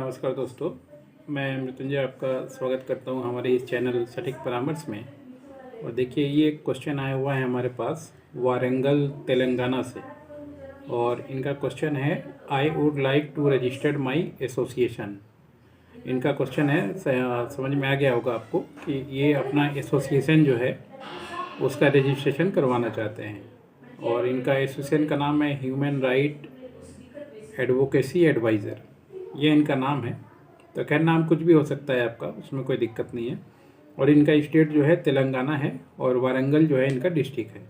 नमस्कार दोस्तों, मैं मृत्युंजय आपका स्वागत करता हूं हमारे इस चैनल सटीक परामर्श में। और देखिए, ये एक क्वेश्चन आया हुआ है हमारे पास वारंगल तेलंगाना से। और इनका क्वेश्चन है, I would like to registered my association. इनका क्वेश्चन है, समझ में आ गया होगा आपको कि ये अपना एसोसिएशन जो है उसका रजिस्ट्रेशन करवाना चाहते हैं। और इनका एसोसिएशन का नाम है ह्यूमन राइट एडवोकेसी एडवाइज़र, ये इनका नाम है। तो खैर, नाम कुछ भी हो सकता है आपका, उसमें कोई दिक्कत नहीं है। और इनका स्टेट जो है तेलंगाना है और वारंगल जो है इनका डिस्ट्रिक्ट है।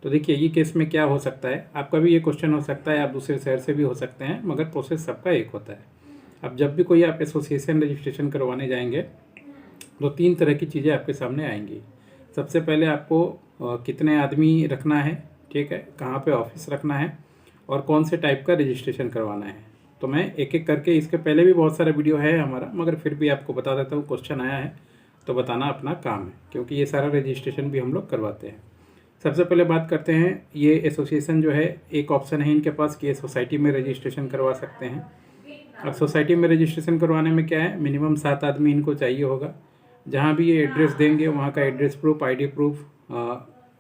तो देखिए, ये केस में क्या हो सकता है, आपका भी ये क्वेश्चन हो सकता है, आप दूसरे शहर से भी हो सकते हैं, मगर प्रोसेस सबका एक होता है। अब जब भी कोई आप एसोसिएशन रजिस्ट्रेशन करवाने जाएंगे तो 3 तरह की चीज़ें आपके सामने आएंगी। सबसे पहले आपको कितने आदमी रखना है, ठीक है, कहाँ पे ऑफिस रखना है और कौन से टाइप का रजिस्ट्रेशन करवाना है। तो मैं एक एक करके, इसके पहले भी बहुत सारा वीडियो है हमारा, मगर फिर भी आपको बता देता हूँ। क्वेश्चन आया है तो बताना अपना काम है, क्योंकि ये सारा रजिस्ट्रेशन भी हम लोग करवाते हैं। सबसे पहले बात करते हैं, ये एसोसिएशन जो है, एक ऑप्शन है इनके पास कि ये सोसाइटी में रजिस्ट्रेशन करवा सकते हैं। अब सोसाइटी में रजिस्ट्रेशन करवाने में क्या है, मिनिमम 7 आदमी इनको चाहिए होगा। जहाँ भी ये एड्रेस देंगे वहाँ का address proof, ID proof,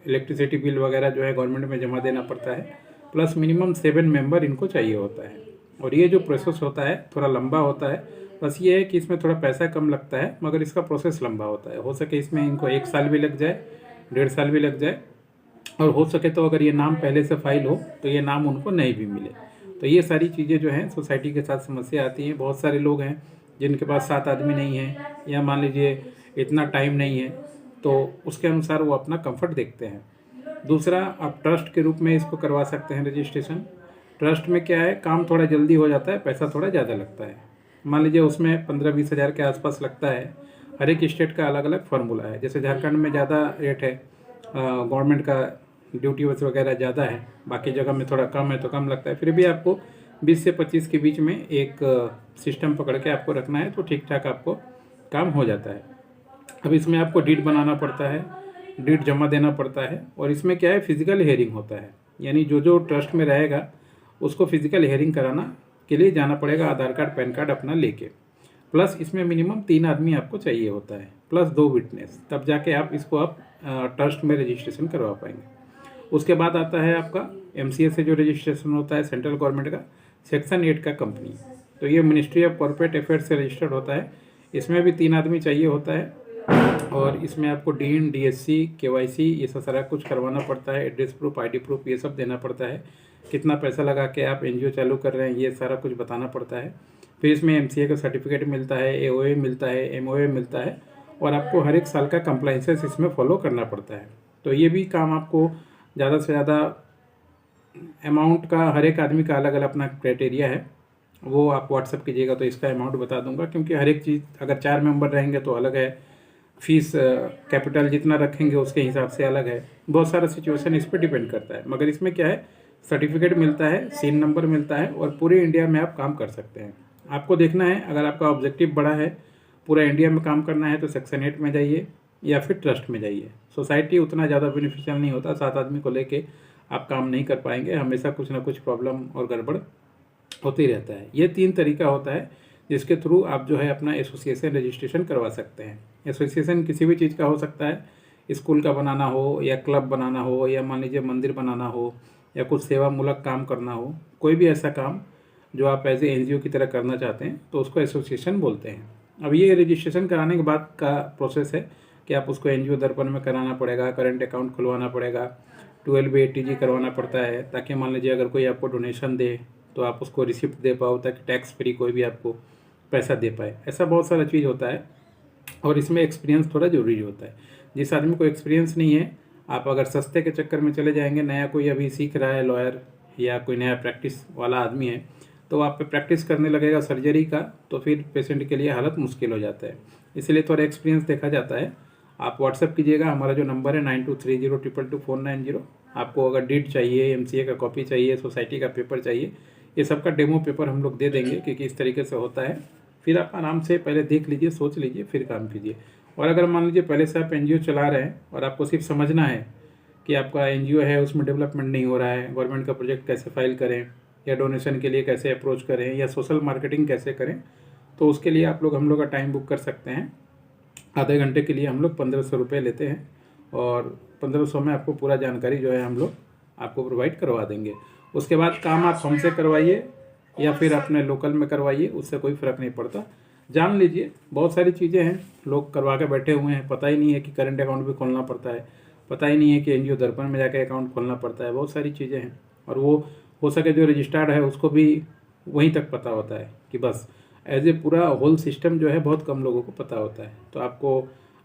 electricity bill वगैरह जो है गवर्नमेंट में जमा देना पड़ता है, प्लस मिनिमम 7 मेंबर इनको चाहिए होता है। और ये जो प्रोसेस होता है थोड़ा लंबा होता है। बस ये है कि इसमें थोड़ा पैसा कम लगता है, मगर इसका प्रोसेस लंबा होता है। हो सके इसमें इनको 1 साल भी लग जाए, 1.5 साल भी लग जाए, और हो सके तो अगर ये नाम पहले से फाइल हो तो ये नाम उनको नहीं भी मिले। तो ये सारी चीज़ें जो हैं सोसाइटी के साथ समस्या आती हैं। बहुत सारे लोग हैं जिनके पास 7 आदमी नहीं हैं, या मान लीजिए इतना टाइम नहीं है, तो उसके अनुसार वो अपना कंफर्ट देखते हैं। दूसरा, आप ट्रस्ट के रूप में इसको करवा सकते हैं रजिस्ट्रेशन। ट्रस्ट में क्या है, काम थोड़ा जल्दी हो जाता है, पैसा थोड़ा ज़्यादा लगता है। मान लीजिए उसमें 15-20 हज़ार के आसपास लगता है। हर एक स्टेट का अलग अलग फार्मूला है। जैसे झारखंड में ज़्यादा रेट है, गवर्नमेंट का ड्यूटी वगैरह ज़्यादा है, बाकी जगह में थोड़ा कम है तो कम लगता है। फिर भी आपको 20 से 25 के बीच में एक सिस्टम पकड़ के आपको रखना है, तो ठीक ठाक आपको काम हो जाता है। अब इसमें आपको डीड बनाना पड़ता है, डीड जमा देना पड़ता है। और इसमें क्या है, फिजिकल हेयरिंग होता है, यानी जो जो ट्रस्ट में रहेगा उसको फिजिकल हेयरिंग कराना के लिए जाना पड़ेगा, आधार कार्ड पैन कार्ड अपना लेके। प्लस इसमें मिनिमम 3 आदमी आपको चाहिए होता है, प्लस 2 विटनेस, तब जाके आप इसको आप ट्रस्ट में रजिस्ट्रेशन करवा पाएंगे। उसके बाद आता है आपका MCA से जो रजिस्ट्रेशन होता है सेंट्रल गवर्नमेंट का, सेक्शन 8 का कंपनी। तो ये मिनिस्ट्री ऑफ कॉर्पोरेट अफेयर्स से रजिस्टर्ड होता है। इसमें भी 3 आदमी चाहिए होता है। और इसमें आपको डीन, DSC, KYC ये सब सारा कुछ करवाना पड़ता है। एड्रेस प्रूफ, ID प्रूफ ये सब देना पड़ता है। कितना पैसा लगा के आप NGO चालू कर रहे हैं ये सारा कुछ बताना पड़ता है। फिर इसमें MCA का सर्टिफिकेट मिलता है, AOA मिलता है, MOA मिलता है। और आपको हर एक साल का कंप्लाइंसेस इसमें फॉलो करना पड़ता है। तो ये भी काम आपको ज़्यादा से ज़्यादा अमाउंट का, हर एक आदमी का अलग अलग अपना क्राइटेरिया है, वो आप व्हाट्सअप कीजिएगा तो इसका अमाउंट बता दूंगा। क्योंकि हर एक चीज़, अगर 4 मेंबर रहेंगे तो अलग है, फीस कैपिटल जितना रखेंगे उसके हिसाब से अलग है। बहुत सारा सिचुएशन इस पर डिपेंड करता है। मगर इसमें क्या है, सर्टिफिकेट मिलता है, सीन नंबर मिलता है, और पूरे इंडिया में आप काम कर सकते हैं। आपको देखना है, अगर आपका ऑब्जेक्टिव बड़ा है, पूरा इंडिया में काम करना है, तो सेक्शन 8 में जाइए या फिर ट्रस्ट में जाइए। सोसाइटी उतना ज़्यादा बेनिफिशियल नहीं होता, 7 आदमी को लेके आप काम नहीं कर पाएंगे, हमेशा कुछ ना कुछ प्रॉब्लम और गड़बड़ होती रहता है। ये 3 तरीका होता है जिसके थ्रू आप जो है अपना एसोसिएशन रजिस्ट्रेशन करवा सकते हैं। एसोसिएशन किसी भी चीज़ का हो सकता है, स्कूल का बनाना हो, या क्लब बनाना हो, या मान लीजिए मंदिर बनाना हो, या कुछ सेवामूलक काम करना हो। कोई भी ऐसा काम जो आप एज ए NGO की तरह करना चाहते हैं तो उसको एसोसिएशन बोलते हैं। अब ये रजिस्ट्रेशन कराने के बाद का प्रोसेस है कि आप उसको NGO दर्पण में कराना पड़ेगा, करंट अकाउंट खुलवाना पड़ेगा, 12B ATG करवाना पड़ता है, ताकि मान लीजिए अगर कोई आपको डोनेशन दे तो आप उसको रिसिप्ट दे पाओ, ताकि टैक्स फ्री कोई भी आपको पैसा दे पाए। ऐसा बहुत सारा चीज़ होता है। और इसमें एक्सपीरियंस थोड़ा ज़रूरी होता है। जिस आदमी को एक्सपीरियंस नहीं है, आप अगर सस्ते के चक्कर में चले जाएंगे, नया कोई अभी सीख रहा है लॉयर, या कोई नया प्रैक्टिस वाला आदमी है, तो आप पे प्रैक्टिस करने लगेगा सर्जरी का, तो फिर पेशेंट के लिए हालत मुश्किल हो जाता है। इसलिए थोड़ा एक्सपीरियंस देखा जाता है। आप व्हाट्सअप कीजिएगा, हमारा जो नंबर है 9230222490। आपको अगर डीड चाहिए, MCA का कॉपी चाहिए, सोसाइटी का पेपर चाहिए, ये सब का डेमो पेपर हम लोग दे देंगे कि किस तरीके से होता है। फिर आप आराम से पहले देख लीजिए, सोच लीजिए, फिर काम कीजिए। और अगर मान लीजिए पहले से आप NGO चला रहे हैं और आपको सिर्फ समझना है कि आपका NGO है, उसमें डेवलपमेंट नहीं हो रहा है, गवर्नमेंट का प्रोजेक्ट कैसे फाइल करें, या डोनेशन के लिए कैसे अप्रोच करें, या सोशल मार्केटिंग कैसे करें, तो उसके लिए आप लोग हम लोग का टाइम बुक कर सकते हैं। आधे घंटे के लिए हम लोग 1500 रुपये लेते हैं और 1500 में आपको पूरा जानकारी जो है हम लोग आपको प्रोवाइड करवा देंगे। उसके बाद काम आप हमसे करवाइए या फिर अपने लोकल में करवाइए, उससे कोई फ़र्क नहीं पड़ता। जान लीजिए बहुत सारी चीज़ें हैं, लोग करवा के बैठे हुए हैं, पता ही नहीं है कि करंट अकाउंट भी खोलना पड़ता है, पता ही नहीं है कि एनजीओ दर्पण में जाके अकाउंट खोलना पड़ता है, बहुत सारी चीज़ें हैं। और वो हो सके जो रजिस्टर्ड है उसको भी वहीं तक पता होता है कि बस एज ए पूरा होल सिस्टम जो है बहुत कम लोगों को पता होता है। तो आपको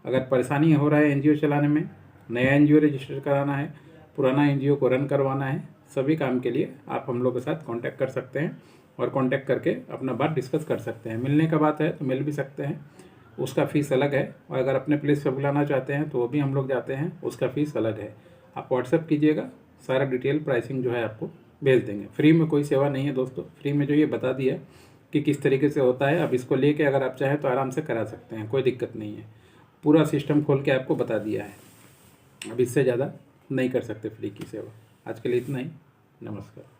अगर परेशानी हो रहा है एनजीओ चलाने में, नया एनजीओ रजिस्टर कराना है, पुराना एनजीओ को रन करवाना है, सभी काम के लिए आप हम लोग के साथ कांटेक्ट कर सकते हैं और कांटेक्ट करके अपना बात डिस्कस कर सकते हैं। मिलने का बात है तो मिल भी सकते हैं, उसका फ़ीस अलग है। और अगर अपने प्लेस पर बुलाना चाहते हैं तो वो भी हम लोग जाते हैं, उसका फ़ीस अलग है। आप व्हाट्सएप कीजिएगा, सारा डिटेल प्राइसिंग जो है आपको भेज देंगे। फ्री में कोई सेवा नहीं है दोस्तों, फ्री में जो ये बता दिया कि किस तरीके से होता है। अब इसको लेके अगर आप चाहें तो आराम से करा सकते हैं, कोई दिक्कत नहीं है। पूरा सिस्टम खोल के आपको बता दिया है, अब इससे ज़्यादा नहीं कर सकते फ्री की सेवा। आज के लिए इतना ही, नमस्कार।